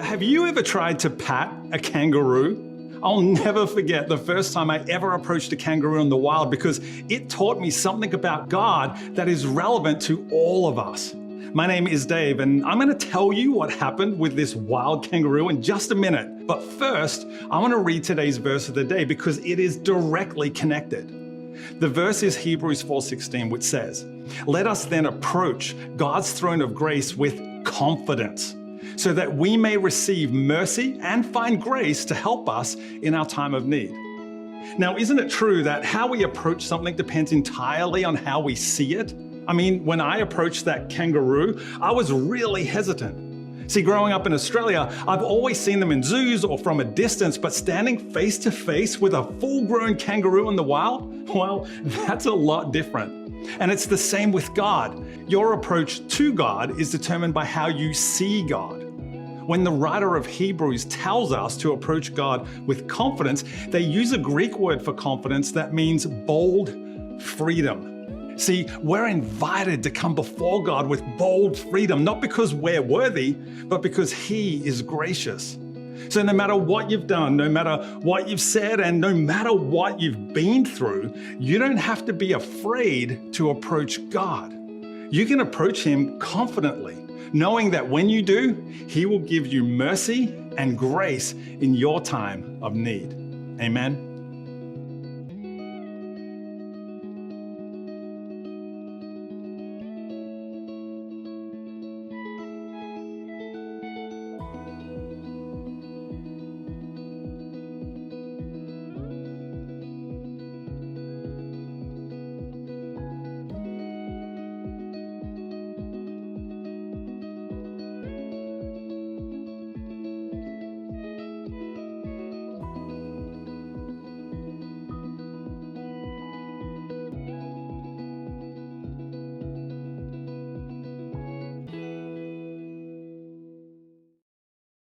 Have you ever tried to pat a kangaroo? I'll never forget the first time I ever approached a kangaroo in the wild because it taught me something about God that is relevant to all of us. My name is Dave, and I'm going to tell you what happened with this wild kangaroo in just a minute. But first, I want to read today's verse of the day because it is directly connected. The verse is Hebrews 4:16, which says, "Let us then approach God's throne of grace with confidence, so that we may receive mercy and find grace to help us in our time of need." Now, isn't it true that how we approach something depends entirely on how we see it? I mean, when I approached that kangaroo, I was really hesitant. See, growing up in Australia, I've always seen them in zoos or from a distance, but standing face to face with a full-grown kangaroo in the wild, well, that's a lot different. And it's the same with God. Your approach to God is determined by how you see God. When the writer of Hebrews tells us to approach God with confidence, they use a Greek word for confidence that means bold freedom. See, we're invited to come before God with bold freedom, not because we're worthy, but because He is gracious. So no matter what you've done, no matter what you've said, and no matter what you've been through, you don't have to be afraid to approach God. You can approach Him confidently, knowing that when you do, He will give you mercy and grace in your time of need. Amen.